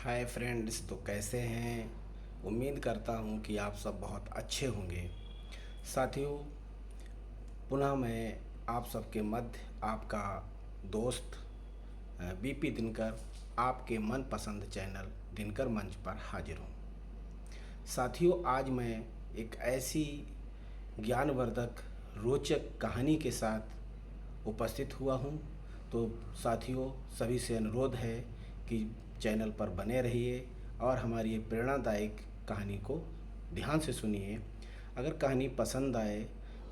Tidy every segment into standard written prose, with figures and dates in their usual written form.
Hi friends, तो कैसे हैं। उम्मीद करता हूँ कि आप सब बहुत अच्छे होंगे। साथियों, पुनः मैं आप सबके मध्य आपका दोस्त बीपी दिनकर आपके मनपसंद चैनल दिनकर मंच पर हाजिर हूँ। साथियों, आज मैं एक ऐसी ज्ञानवर्धक रोचक कहानी के साथ उपस्थित हुआ हूँ। तो साथियों, सभी से अनुरोध है कि चैनल पर बने रहिए और हमारी ये प्रेरणादायक कहानी को ध्यान से सुनिए। अगर कहानी पसंद आए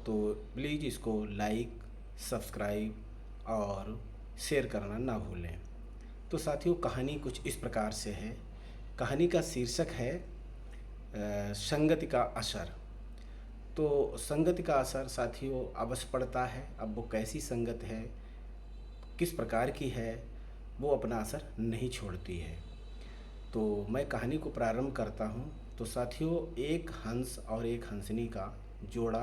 तो प्लीज़ इसको लाइक, सब्सक्राइब और शेयर करना ना भूलें। तो साथियों, कहानी कुछ इस प्रकार से है। कहानी का शीर्षक है संगति का असर। तो संगति का असर साथियों अवश्य पड़ता है। अब वो कैसी संगत है, किस प्रकार की है, वो अपना असर नहीं छोड़ती है। तो मैं कहानी को प्रारंभ करता हूँ। तो साथियों, एक हंस और एक हंसनी का जोड़ा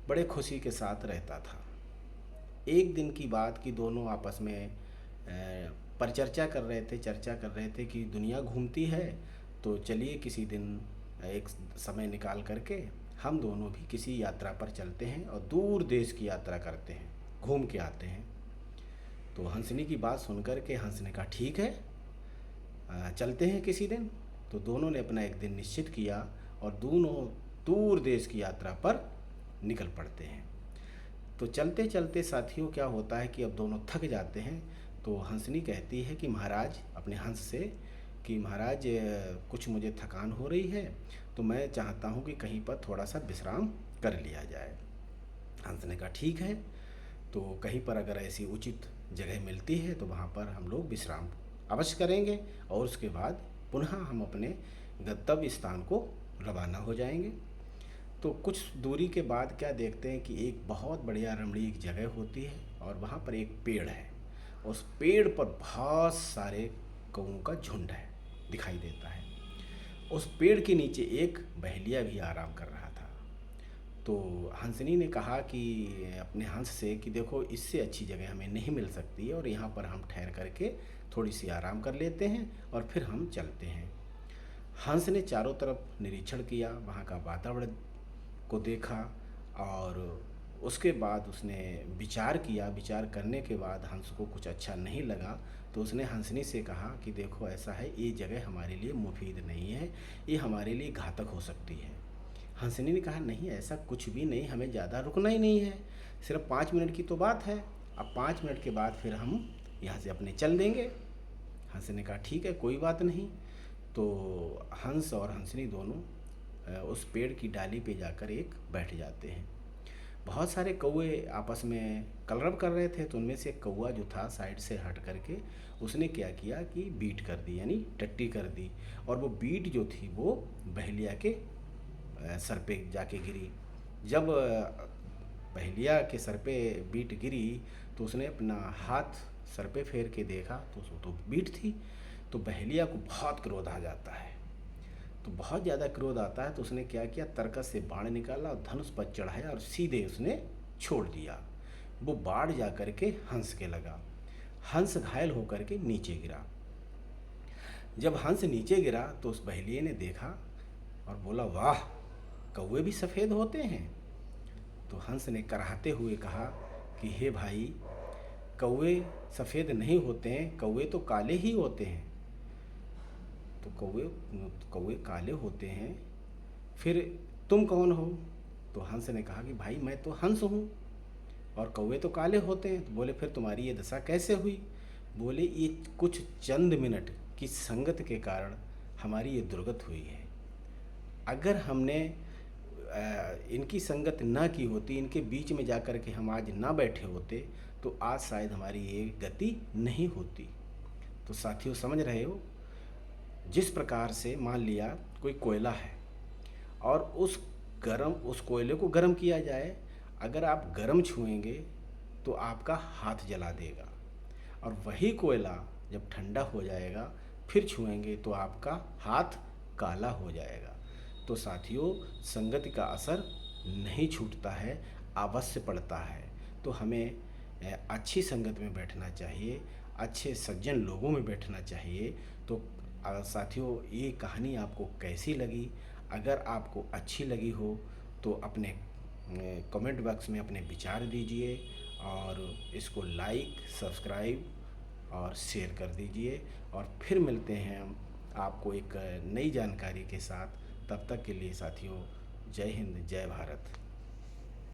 बड़े खुशी के साथ रहता था। एक दिन की बात कि दोनों आपस में परिचर्चा कर रहे थे, चर्चा कर रहे थे कि दुनिया घूमती है, तो चलिए किसी दिन एक समय निकाल करके हम दोनों भी किसी यात्रा पर चलते हैं और दूर देश की यात्रा करते हैं, घूम के आते हैं। तो हंसनी की बात सुनकर के हंस ने कहा ठीक है, चलते हैं किसी दिन। तो दोनों ने अपना एक दिन निश्चित किया और दोनों दूर देश की यात्रा पर निकल पड़ते हैं। तो चलते चलते साथियों क्या होता है कि अब दोनों थक जाते हैं। तो हंसनी कहती है कि महाराज, अपने हंस से, कि महाराज कुछ मुझे थकान हो रही है, तो मैं चाहता हूँ कि कहीं पर थोड़ा सा विश्राम कर लिया जाए। हंस ने कहा ठीक है, तो कहीं पर अगर ऐसी उचित जगह मिलती है तो वहाँ पर हम लोग विश्राम अवश्य करेंगे और उसके बाद पुनः हम अपने गंतव्य स्थान को रवाना हो जाएंगे। तो कुछ दूरी के बाद क्या देखते हैं कि एक बहुत बढ़िया रमणीक जगह होती है और वहाँ पर एक पेड़ है। उस पेड़ पर बहुत सारे कौओं का झुंड है, दिखाई देता है। उस पेड़ के नीचे एक बहेलिया भी आराम कर रहा था। तो हंसनी ने कहा कि अपने हंस से कि देखो, इससे अच्छी जगह हमें नहीं मिल सकती है और यहाँ पर हम ठहर करके थोड़ी सी आराम कर लेते हैं और फिर हम चलते हैं। हंस ने चारों तरफ निरीक्षण किया, वहाँ का वातावरण को देखा और उसके बाद उसने विचार किया। विचार करने के बाद हंस को कुछ अच्छा नहीं लगा, तो उसने हंसनी से कहा कि देखो, ऐसा है, ये जगह हमारे लिए मुफीद नहीं है, ये हमारे लिए घातक हो सकती है। हंसनी ने कहा नहीं, ऐसा कुछ भी नहीं, हमें ज़्यादा रुकना ही नहीं है, सिर्फ 5 मिनट की तो बात है। अब 5 मिनट के बाद फिर हम यहाँ से अपने चल देंगे। हंस ने कहा ठीक है, कोई बात नहीं। तो हंस और हंसनी दोनों उस पेड़ की डाली पे जाकर एक बैठ जाते हैं। बहुत सारे कौवे आपस में कलरव कर रहे थे, तो उनमें से एक कौवा जो था साइड से हट करके उसने क्या किया कि बीट कर दी, यानी टट्टी कर दी। और वो बीट जो थी वो बहेलिया के सर पे जाके गिरी। जब बहेलिया के सर पे बीट गिरी तो उसने अपना हाथ सर पे फेर के देखा तो वो तो बीट थी। तो बहेलिया को बहुत क्रोध आ जाता है। तो बहुत ज़्यादा क्रोध आता है तो उसने क्या किया, तरकस से बाण निकाला और धनुष पर चढ़ाया और सीधे उसने छोड़ दिया। वो बाढ़ जा कर के हंस के लगा। हंस घायल होकर के नीचे गिरा। जब हंस नीचे गिरा तो उस बहेलिये ने देखा और बोला, वाह, कौवे भी सफ़ेद होते हैं। तो हंस ने कराहते हुए कहा कि हे भाई, कौवे सफ़ेद नहीं होते हैं, कौवे तो काले ही होते हैं। तो कौवे कौवे काले होते हैं, फिर तुम कौन हो। तो हंस ने कहा कि भाई, मैं तो हंस हूँ और कौवे तो काले होते हैं। तो बोले फिर तुम्हारी ये दशा कैसे हुई। बोले ये कुछ चंद मिनट की संगत के कारण हमारी ये दुर्गत हुई है। अगर हमने इनकी संगत ना की होती, इनके बीच में जाकर के हम आज ना बैठे होते, तो आज शायद हमारी ये गति नहीं होती। तो साथियों, समझ रहे हो, जिस प्रकार से मान लिया कोई कोयला है और उस कोयले को गर्म किया जाए, अगर आप गर्म छुएंगे तो आपका हाथ जला देगा, और वही कोयला जब ठंडा हो जाएगा फिर छुएंगे तो आपका हाथ काला हो जाएगा। तो साथियों, संगति का असर नहीं छूटता है, अवश्य पड़ता है। तो हमें अच्छी संगत में बैठना चाहिए, अच्छे सज्जन लोगों में बैठना चाहिए। तो साथियों, ये कहानी आपको कैसी लगी? अगर आपको अच्छी लगी हो तो अपने कमेंट बॉक्स में अपने विचार दीजिए और इसको लाइक, सब्सक्राइब और शेयर कर दीजिए। और फिर मिलते हैं हम आपको एक नई जानकारी के साथ। तब तक के लिए साथियों, जय हिंद, जय भारत।